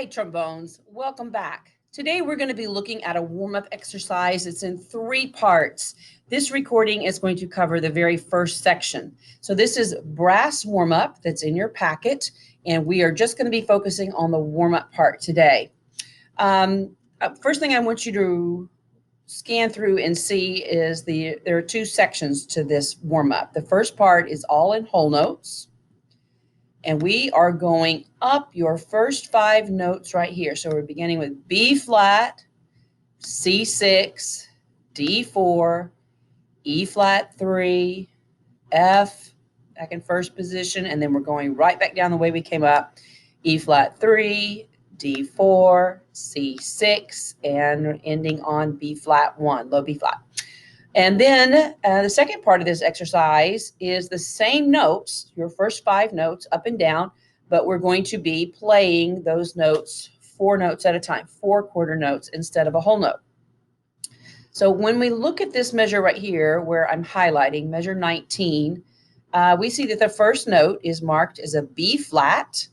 Hey, trombones, welcome back. Today we're going to be looking at a warm-up exercise. It's in 3 parts. This recording is going to cover the very first section. So this is brass warm-up that's in your packet, and we are just going to be focusing on the warm-up part today. First thing I want you to scan through and see is there are 2 sections to this warm-up. The first part is all in whole notes. And we are going up your first 5 notes right here. So we're beginning with B flat, C6, D4, E flat 3, F, back in first position, and then we're going right back down the way we came up. E flat 3, D4, C6, and ending on B flat 1, low B flat. And then the second part of this exercise is the same notes, your first 5 notes up and down, but we're going to be playing those notes 4 notes at a time, 4 quarter notes instead of a whole note. So when we look at this measure right here where I'm highlighting, measure 19, we see that the first note is marked as a B flat,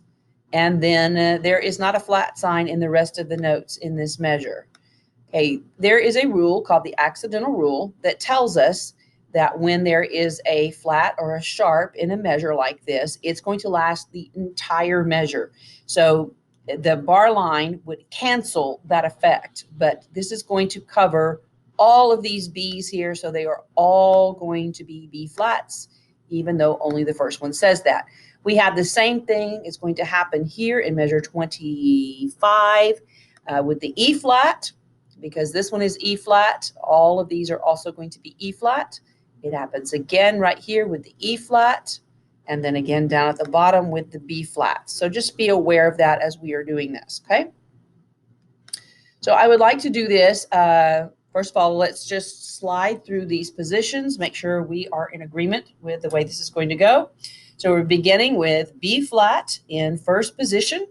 and then there is not a flat sign in the rest of the notes in this measure. Okay, there is a rule called the accidental rule that tells us that when there is a flat or a sharp in a measure like this, it's going to last the entire measure. So the bar line would cancel that effect, but this is going to cover all of these B's here, so they are all going to be B flats, even though only the first one says that. We have the same thing is going to happen here in measure 25 with the E flat. Because this one is E flat, all of these are also going to be E flat. It happens again right here with the E flat, and then again down at the bottom with the B flat. So just be aware of that as we are doing this, okay? So I would like to do this. First of all, let's just slide through these positions, make sure we are in agreement with the way this is going to go. So we're beginning with B flat in first position.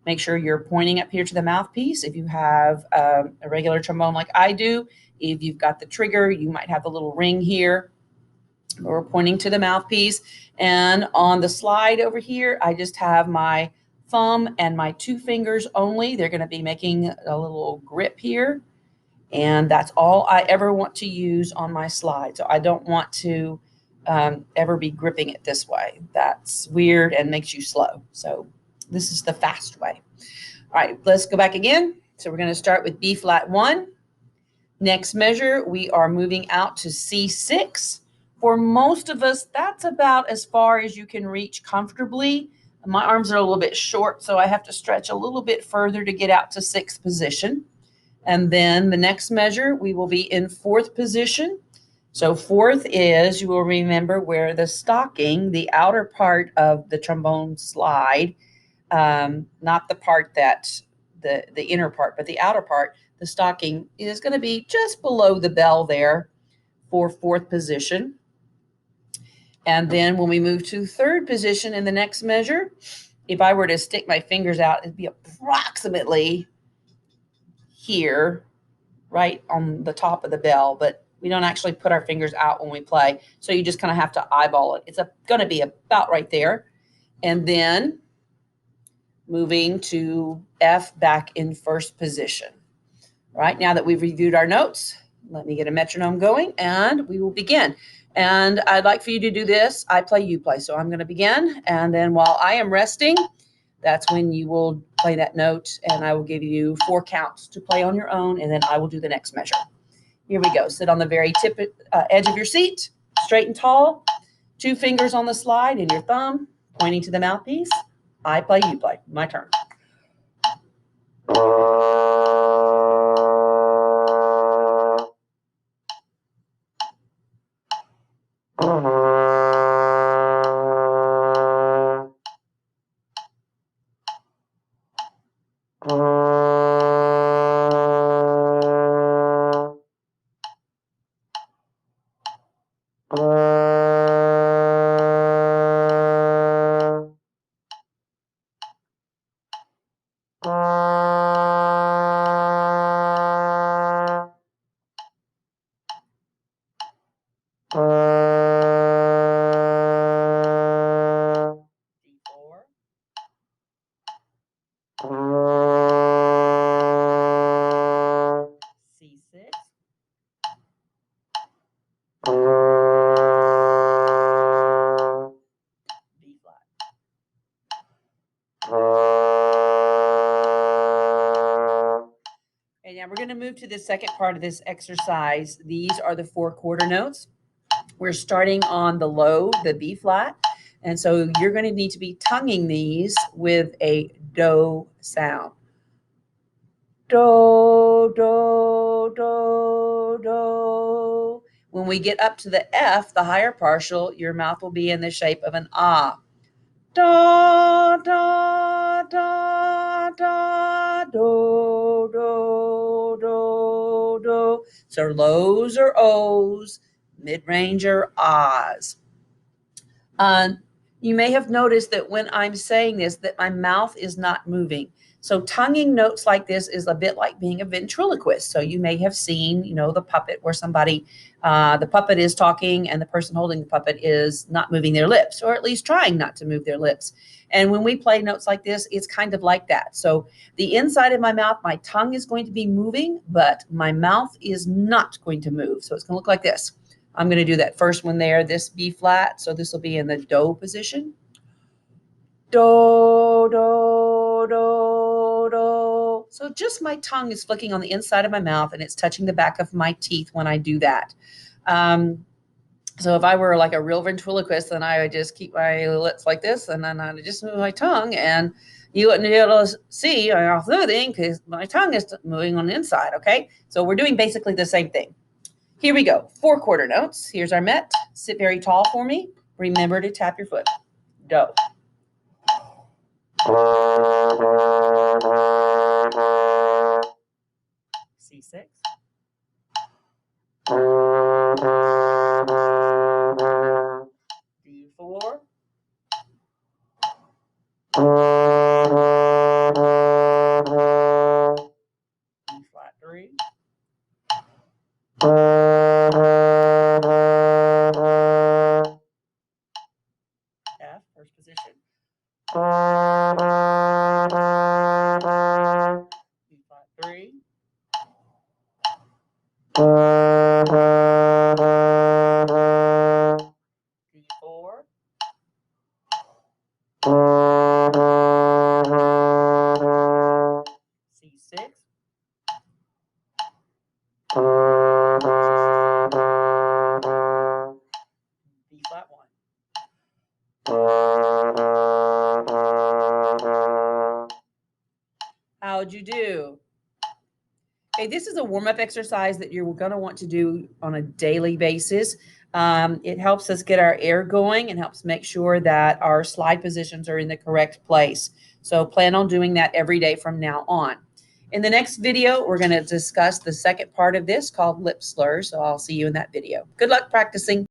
Make sure you're pointing up here to the mouthpiece. If you have a regular trombone like I do, if you've got the trigger, you might have the little ring here. We're pointing to the mouthpiece. And on the slide over here, I just have my thumb and my 2 fingers only. They're going to be making a little grip here. And that's all I ever want to use on my slide. So I don't want to ever be gripping it this way. That's weird and makes you slow. So this is the fast way. All right, let's go back again. So we're going to start with B flat 1. Next measure, we are moving out to C6. For most of us, that's about as far as you can reach comfortably. My arms are a little bit short, so I have to stretch a little bit further to get out to 6th position. And then the next measure, we will be in 4th position. So 4th is, you will remember, where the stocking, the outer part of the trombone slide, not the part that the inner part, but the outer part, the stocking is going to be just below the bell there for 4th position. And then when we move to 3rd position in the next measure, if I were to stick my fingers out, it'd be approximately here, right on the top of the bell, but we don't actually put our fingers out when we play. So you just kind of have to eyeball it. It's going to be about right there. And then moving to F back in 1st position. All right, now that we've reviewed our notes, let me get a metronome going and we will begin. And I'd like for you to do this. I play, you play. So I'm going to begin. And then while I am resting, that's when you will play that note. And I will give you 4 counts to play on your own. And then I will do the next measure. Here we go. Sit on the very edge of your seat, straight and tall. 2 fingers on the slide and your thumb pointing to the mouthpiece. I play, you play. My turn. D4. going to move to the second part of this exercise. These are the 4 quarter notes. We're starting on the low, the B flat. And so you're going to need to be tonguing these with a do sound. Do, do, do, do. When we get up to the F, the higher partial, your mouth will be in the shape of an ah. Da, da, da, da, do, do, do, do. So lows are O's, mid-range are ahs. You may have noticed that when I'm saying this, that my mouth is not moving. So tonguing notes like this is a bit like being a ventriloquist. So you may have seen, the puppet where the puppet is talking and the person holding the puppet is not moving their lips, or at least trying not to move their lips. And when we play notes like this, it's kind of like that. So the inside of my mouth, my tongue is going to be moving, but my mouth is not going to move. So it's going to look like this. I'm going to do that first one there, this B flat. So this will be in the do position. Do, do, do, do. So just my tongue is flicking on the inside of my mouth and it's touching the back of my teeth when I do that. So if I were like a real ventriloquist, then I would just keep my lips like this and then I would just move my tongue and you wouldn't be able to see my mouth moving because my tongue is moving on the inside, okay? So we're doing basically the same thing. Here we go. 4 quarter notes. Here's our met. Sit very tall for me. Remember to tap your foot. Do. C6. D4. E flat 3. F, first position. E flat 3. D4. C6. B flat 1. How'd you do? Okay, this is a warm-up exercise that you're going to want to do on a daily basis. It helps us get our air going and helps make sure that our slide positions are in the correct place. So plan on doing that every day from now on. In the next video, we're going to discuss the second part of this called lip slurs. So I'll see you in that video. Good luck practicing.